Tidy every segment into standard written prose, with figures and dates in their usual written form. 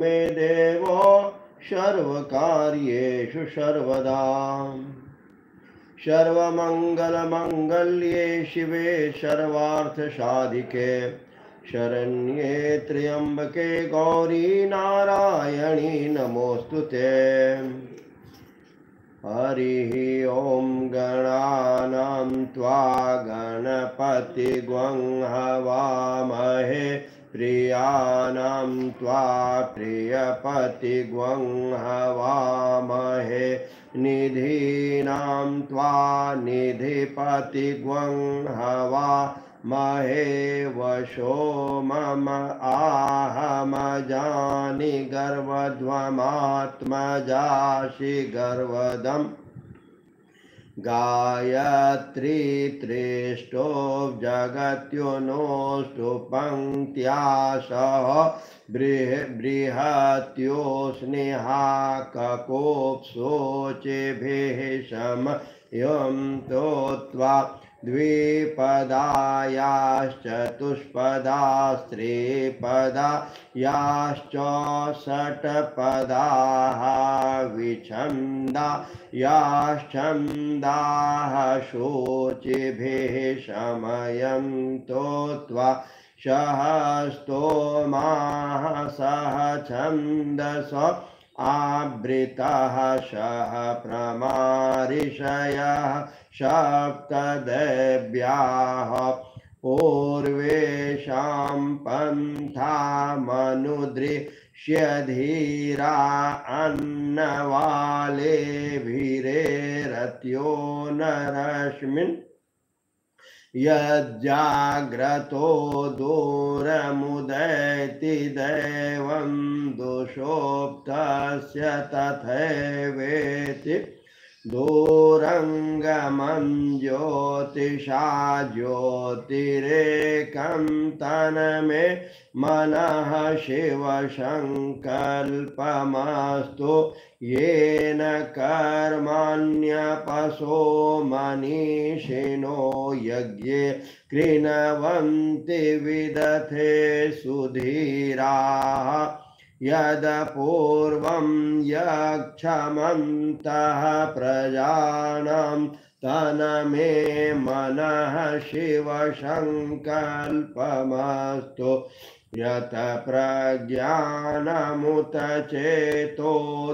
मे देवो सर्वकार्येषु सर्वदा। सर्वमङ्गलमङ्गल्ये शिवे सर्वार्थसाधिके शरण्ये त्र्यम्बके गौरी नारायणी नमोऽस्तुते। हरिः ॐ गणानां त्वा गणपतिग्वं हवामहे प्रियाणां त्वा प्रियपतिग्वं हवामहे निधीनां त्वा निधिपतिग्वं हवामहे वशो मम आहमजानि गर्वध्वमात्मजासि गर्वदम् गायत्री त्रिष्टो जगत्योनोऽस्तु पङ्क्त्या सह बृहत्यो स्नेहाककोप्सोचेभिः समयं तोत्वा द्विपदायाश्चतुष्पदास्त्रिपदायाश्च षट्पदाः विछन्दा याश्छन्दाः शोचिभिः समयं तोत्वा सहस्तोमाः सह छन्दस आवृतः सह प्रमारिषयः सप्तदेव्याः पूर्वेषां पन्थामनुदृश्य धीरा अन्नवालेभिरेरत्यो नरश्मिन् यज्जाग्रतो दूरमुदयति दैवं दुषोप्तस्य तथैवेति दूरङ्गमं ज्योतिषा ज्योतिरेकं तन्मे मनः शिवसङ्कल्पमस्तु येन कर्मण्यपशो मनीषिणो यज्ञे कृण्वन्ति विदथे सुधीराः यदपूर्वं यक्षमन्तः प्रजानां तन्मे मनः शिवसङ्कल्पमस्तु यत प्रज्ञानमुत चेतो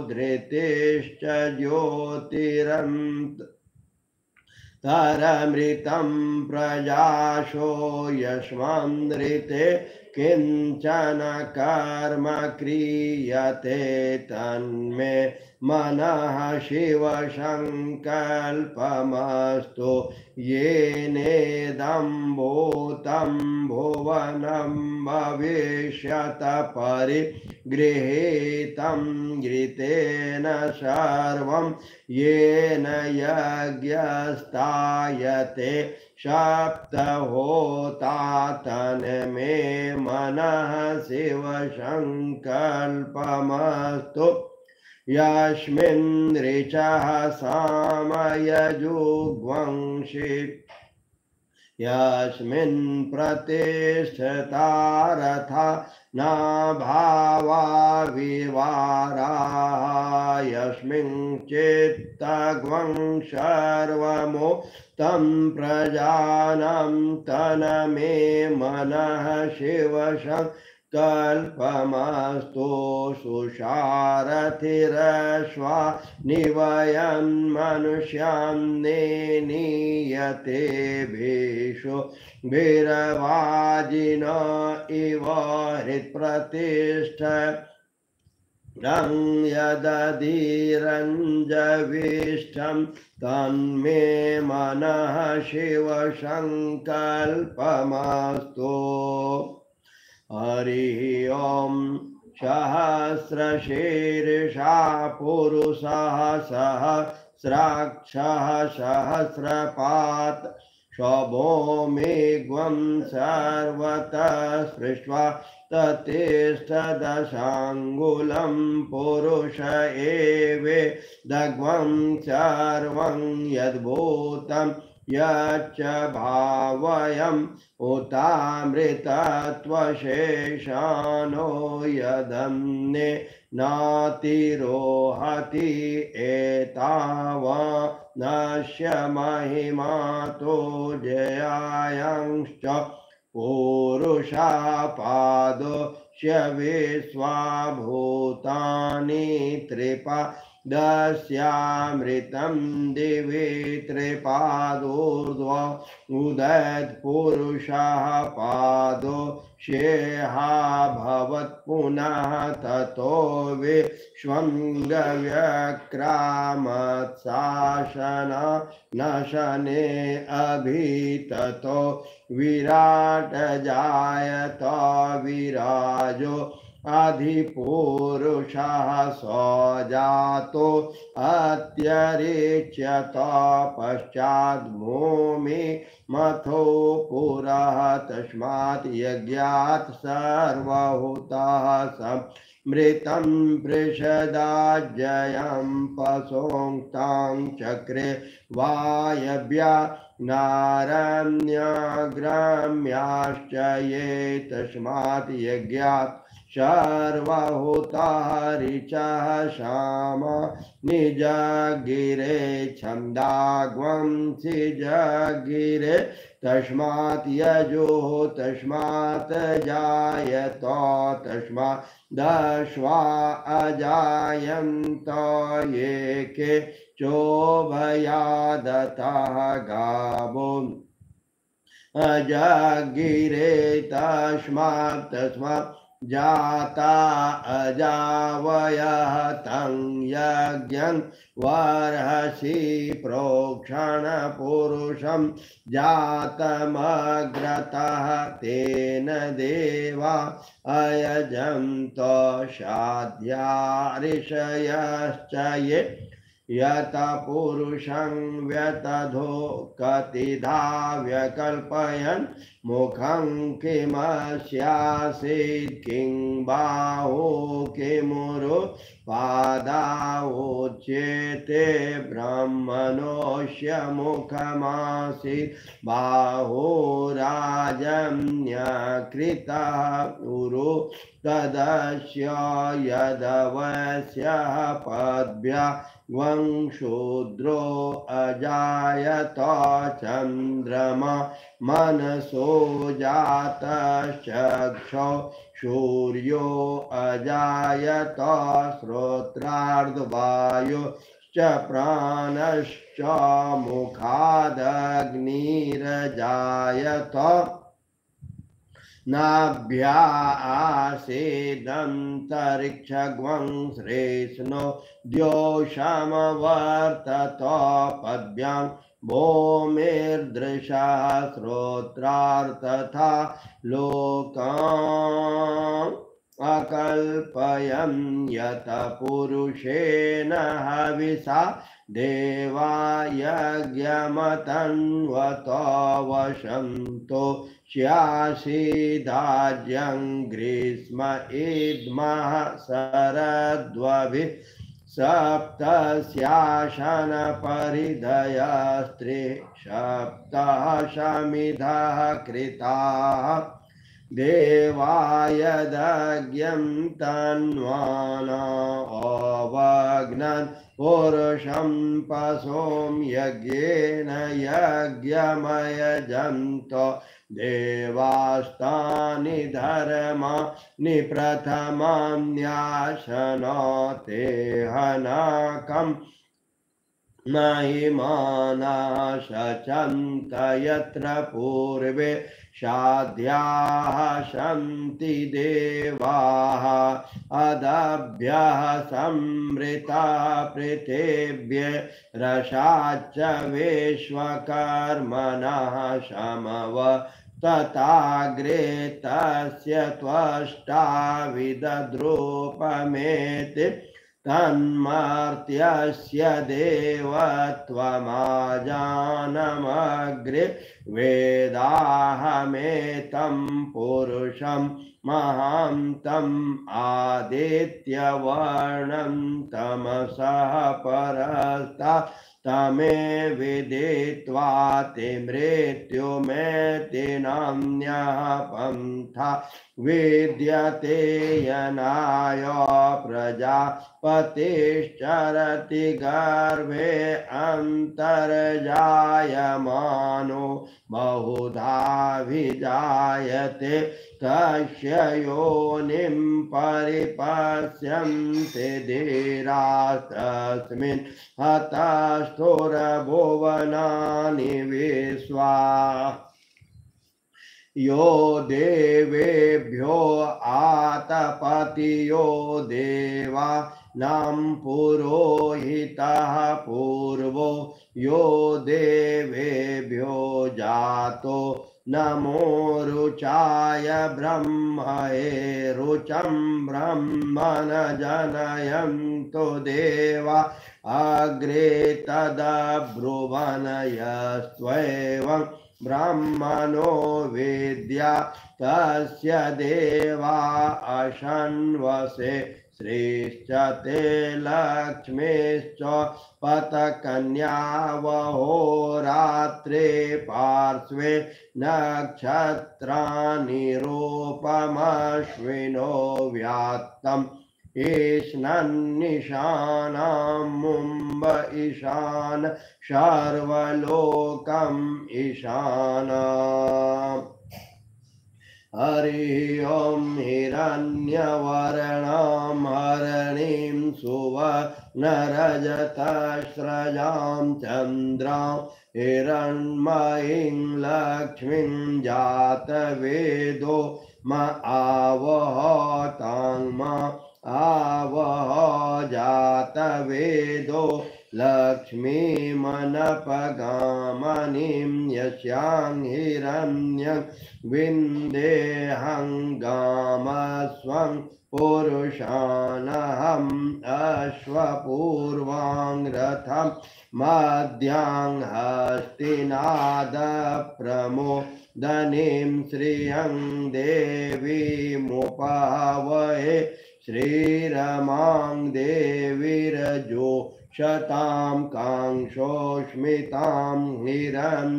धृतिश्च ज्योतिरन्तरमृतं प्रजाशो यस्मान्नृते किंचन कर्म क्रियते तन्मे मनः शिवसङ्कल्पमस्तु येनेदं भूतं भुवनं भविष्यत परिगृहीतं घृतेन सर्वं येन यज्ञस्तायते सप्तहोता तन्मे मनः शिवसङ्कल्पमस्तु यस्मिन् ऋचः सामयजुग्वंशि यस्मिन् प्रतिष्ठिता रथा नाभावा विवाराः यस्मिन् चित्तग्वं सर्वमो तं प्रजानां तन्मे मनः शिवसङ्कल्पमस्तु सुसारथिरश्वा निवयन् मनुष्यान् नेनीयते भेषो वीरवाजिन इव हृत्प्रतिष्ठ यदधिरञ्जविष्टं तन्मे मनः शिवसङ्कल्पमस्तु हरिः ॐ सहस्रशीर्षा पुरुषः सहस्राक्षः सहस्रपात् स्वभौमिग्वं सर्वतः स्पृष्ट्वा ततिष्ठदशाङ्गुलं पुरुष एवेदग्वं सर्वं यद्भूतं यच्च भावयम् उतामृतत्वशेषानो यदन्ये नातिरोहति एतावानस्य महिमातो जयायांश्च पुरुषापादोऽस्य विश्वाभूतानि त्रिपादस्यामृतं दिवि त्रिपादोर्ध्व उदयत्पुरुषः पादो शेहाभवत् पुनः ततो विश्वङ्गव्यक्रामत्शासन नशने अभिततो विराट जायत विराजो अधिपुरुषः सजातो अत्यरिच्यत पश्चात् भूमि मथो पुरः तस्मात् यज्ञात् सर्वहूतः समृतं पृषदाज्यं पशोक्तां चक्रे वायव्या नारण्यग्राम्याश्च ये तस्मात् यज्ञात् सर्वहूतः ऋचः शाम निजगिरे छन्दाग्वंसि जगिरे तस्मात् यजो तस्मात् जायत तस्मात् दश्वा अजायन्त ये के चोभयादतः गावो अजगिरे तस्मात् जाता अजावयः तं यज्ञं वर्हसि प्रोक्षण पुरुषं जातमग्रतः तेन देवा अयजन्त शाद्या ऋषयश्च ये यत पुरुषं व्यतधो कतिधा व्यकल्पयन् मुखं किमस्यासीत् किं बाहो किमुरो पादावोच्येते ब्रह्मणोऽस्य मुखमासीत् बाहो राजन्यकृतः उरो तदस्य यदवस्यः पद्भ्या वंशूद्रो अजायत चन्द्रमा मनसो जातश्चक्षौ सूर्यो अजायत श्रोत्रार्धवायुश्च प्राणश्च मुखादग्निरजायत नाभ्या आसीदन्तरिक्षग्वं श्रेष्णो द्योषमवर्तत पद्भ्यां भूमिर्दृशः श्रोत्रार्थथा लोकान् अकल्पयन् यत पुरुषेण हविषा देवा यज्ञमतन्वत वसन्तो स्यासीदाज्यं ग्रीष्म इद्मः शरद्वभिः सप्तस्याशन परिधयस्त्रि सप्तः शमिधः कृताः देवायदज्ञं तन्वाना अवग्नन् पुरुषं पशुं यज्ञेन यज्ञमयजन्त देवास्तानि धर्माणि प्रथमान्यासनते हनकम् महिमाना शचन्त यत्र पूर्वे साध्याः सन्ति देवाः अदभ्यः समृताः पृथिव्य रसाच्च विश्वकर्मणः समव तथाग्रे तस्य त्वष्टा विदद्रूपमेति तन्मर्त्यस्य देवत्वमाजानमग्रे वेदाहमेतं पुरुषं महान्तम् आदित्यवर्णं तमसः परस्तात् तमे विदित्वा ते मृत्युमेति नान्यः पन्था विद्यते यनाय प्रजापतिश्चरति गर्भे अन्तर्जायमानो बहुधा विजायते तस्य योनिं परिपश्यन्ति धीरास्तस्मिन् हतस्थुरभुवनानि विश्वा यो देवेभ्यो आतपतियो देवा नाम पुरोहितः पूर्वो यो देवेभ्यो जातो नमो रुचाय ब्रह्मणे रुचं ब्रह्मन् जनयन्तु देवा अग्रे तदब्रुवन् यस्त्वेवं ब्रह्मणो विद्या तस्य देवा अशन्वसे श्रीश्च ते लक्ष्मीश्च पतकन्यावहोरात्रे पार्श्वे नक्षत्राणि रूपमश्विनो व्यात्तम् ईशानन्निशानां मुम्ब ईशान सर्वलोकम् ईशाना हरि ओं हिरण्यवर्णां हरणीं सुवर्णरजतस्रजां चन्द्रां हिरण्मयीं लक्ष्मीं जातवेदो म आवह तां म आवह जातवेदो लक्ष्मीमनपगामनीं यस्यां हिरण्यं विन्देहं गामस्वं पुरुषानहम् अश्वपूर्वां रथं मध्यां हस्तिनादप्रमोदनीं श्रियं देवीमुपहवये श्रीरमां देवीरजो शतां कांक्षोस्मितां हिरण्यप्राकारा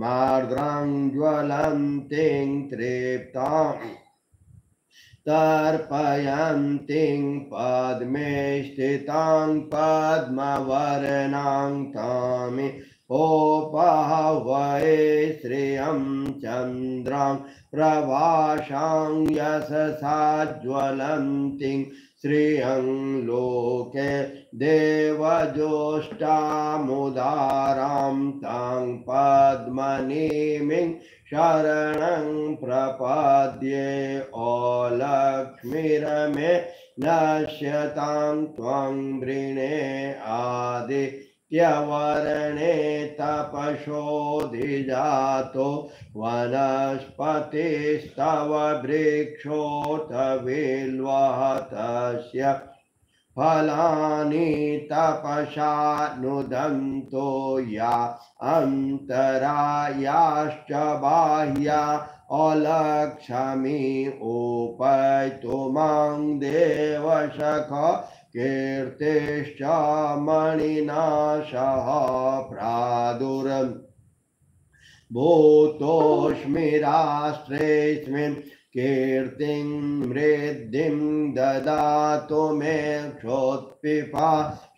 मार्द्रां ज्वलन्तीं तृप्तां तर्पयन्तीं पद्मे स्थितां पद्मवर्णां तामि ओपहवये श्रियं चन्द्रां प्रभासां यशसा ज्वलन्तीं श्रियं लोके देवज्योष्टामुदारां तां पद्मनीमिं शरणं प्रपद्ये अलक्ष्मीरमे नश्यतां त्वं वृणे आदित्यवर्णे तपसोऽधिजातो वनस्पतिस्तव वृक्षोऽथ बिल्वः तस्य फलानि तपसा नुदन्तो या अन्तरायाश्च बाह्या अलक्ष्मी उपैतु मां देवशख कीर्तिश्च मणिनाशः प्रादुरम् भूतोऽस्मि राष्ट्रेऽस्मिन् कीर्तिं मृद्धिं ददातु मे क्षोत्पिपा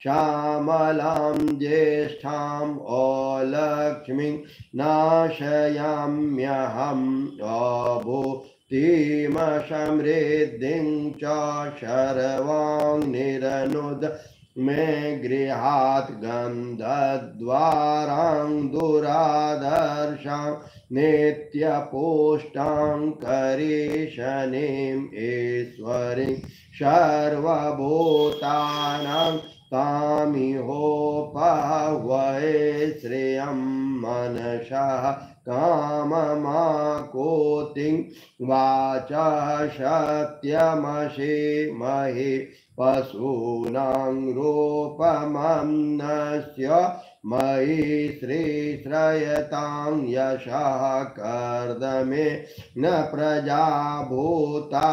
श्यामलां ज्येष्ठाम् अलक्ष्मीं नाशयाम्यहम् अभूतिमसमृद्धिं च शर्वां निरनुद मे गृहात् गन्धद्वारां दुरादर्शां नित्यपुष्टां करीशनीम् ईश्वरीं सर्वभूतानां तामिहोपहवये श्रियं मनसः काममाकोतिं वाचः सत्यमसीमहि पशूनां रूपमन्नस्य मयि श्रीश्रयतां यशः कर्दमे न प्रजा भूता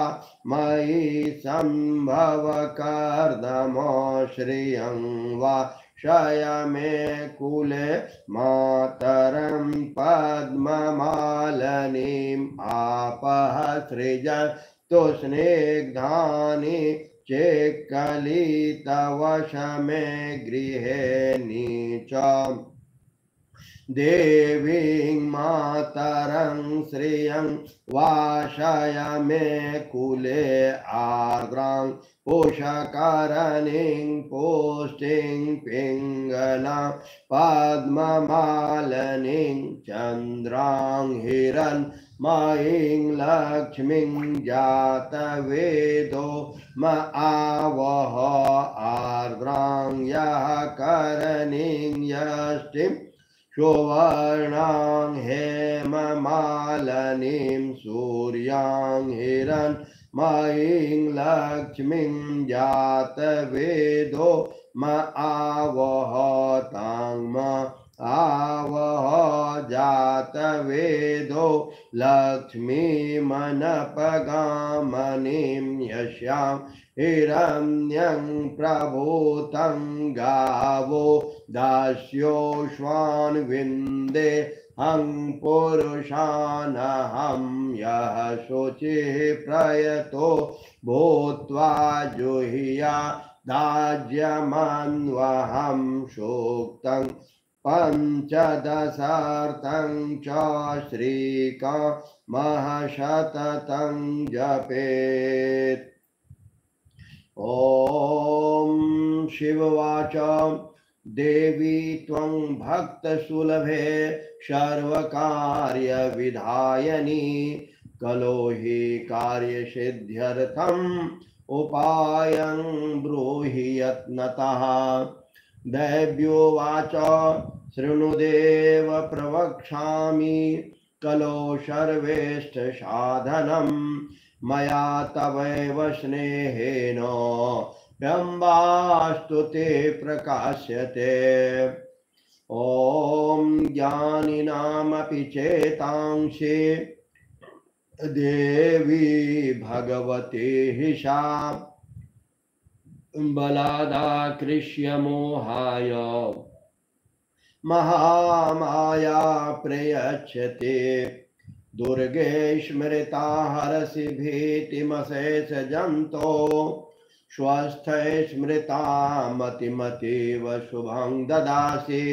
मयि सम्भव कर्दमो श्रियं वा शय मे कुले मातरं पद्ममालनीम् आपः सृजतु स्निग्धानि चेक्कलितवशमे गृहे नीचम् देवीं मातरं श्रियं वाशय मे कुले आर्द्रां पुष्करणीं पुष्टिं पिङ्गलां पद्ममालनीं चन्द्रां हिरण्मयीं लक्ष्मीं जातवेदो म आवह आर्द्रां यः करणीं यष्टिं सुवर्णां हेममालनीं सूर्यां हिरण्मयीं लक्ष्मीं जातवेदो म आवह तां म आवह जातवेदो लक्ष्मीमनपगामनीं यस्यां हिरण्यं प्रभूतं गावो दास्योश्वान् विन्दे हं पुरुषानहं यः शुचिः प्रयतो भूत्वा जुह्या दाज्यमन्वहं सूक्तं पञ्चदशार्थं च श्रीकामः जपेत्। ॐ शिववाच देवी त्वं भक्तसुलभे सर्वकार्यविधायिनी कलो हि कार्यसिद्ध्यर्थम् उपायं ब्रूहि यत्नतः। दैव्योवाच शृणुदेव प्रवक्ष्यामि कलो सर्वेष्टसाधनं मया तवैव स्नेहेन बिम्बास्तु ते प्रकाश्यते। ॐ ज्ञानिनामपि चेतांसि देवी भगवती हि सा बलादाकृष्य मोहाय महामाया प्रयच्छते। दुर्गे स्मृता हरसि भीतिमशेष जंतो स्वस्थे स्मृता मतिमतीव शुभं ददासि।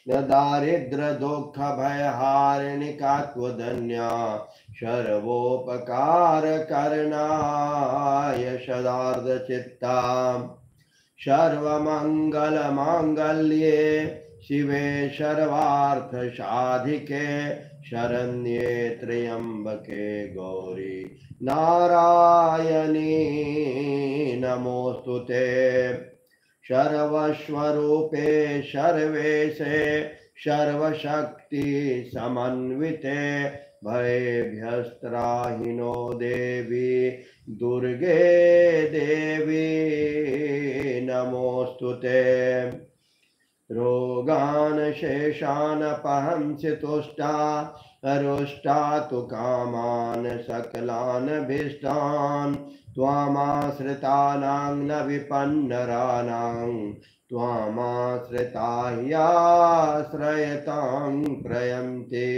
दारिद्र दुःख भयहारिणिका त्वदन्या सर्वोपकार करणाय सदार्धचित्ता। सर्वमंगल मांगल्ये शिवे सर्वार्थसाधिके शरण्ये त्र्यंबके गौरी नारायणी नमोस्तुते। सर्वस्वरूपे सर्वेशे सर्वशक्ति समन्विते भयभ्यस्त्राहिनो देवी दुर्गे देवी नमोस्तुते। रोगान् शेषान् पहंसि तुष्टा रुष्टा तु कामान् सकलान् भीष्टान् त्वामाश्रितानां न विपन्नराणां त्वामाश्रिता ह्याश्रयतां प्रयन्ति।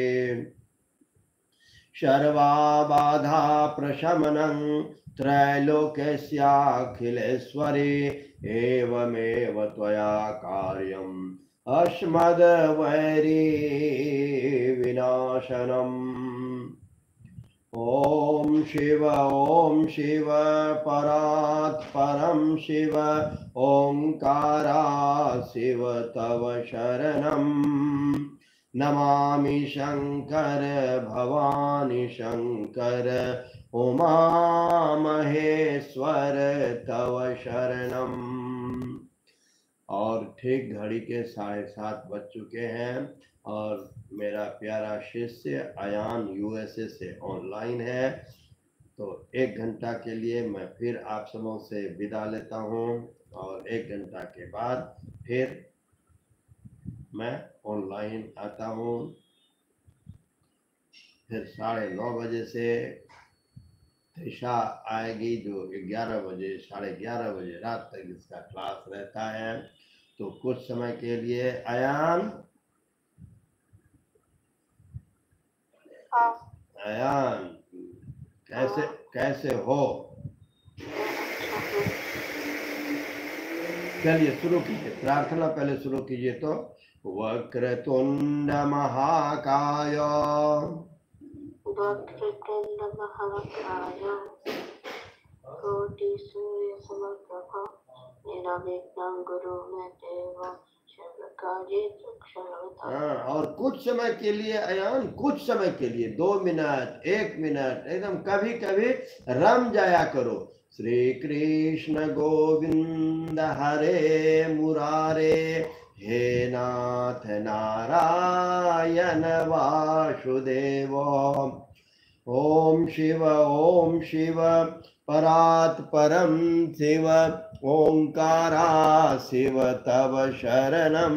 सर्वाबाधा प्रशमनं त्रैलोक्यस्याखिलेश्वरी एवमेव त्वया कार्यम् अस्मद्वैरी विनाशनम्। ॐ शिव परात् परं शिव ओंकारा शिव तव शरणम्। नमामि शंकर भवानी शंकर उमा महेश्वर तव शरणम्। और ठीक घड़ी के 7:30 बज चुके हैं और मेरा प्यारा शिष्य अयान यूएसए से ऑनलाइन है, तो 1 घंटा के लिए मैं फिर आप सबों से विदा लेता हूँ और 1 घंटा के बाद फिर मैं ऑनलाइन आता हूँ। फिर 9:30 बजे से त्रिशा आएगी जो 11 बजे 11:30 बजे रात तक इसका क्लास रहता है। तो कुछ समय के लिए अयान अयान कैसे कैसे हो? चलिए शुरू कीजिए, प्रार्थना पहले शुरू कीजिए। तो वक्रतुंड महाकाय वक्रतुंड महाकाय कोटि सूर्य समप्रभा निर्विघ्नं कुरु मे देव सर्वकार्येषु सर्वदा। और कुछ समय के लिए अयान, कुछ समय के लिए 2 मिनट 1 मिनट एकदम कभी कभी रम जाया करो। श्री कृष्ण गोविंद हरे मुरारे हे नाथ नारायण वासुदेव। ओम शिव परात् परम शिव ओंकारा शिव तव शरणम।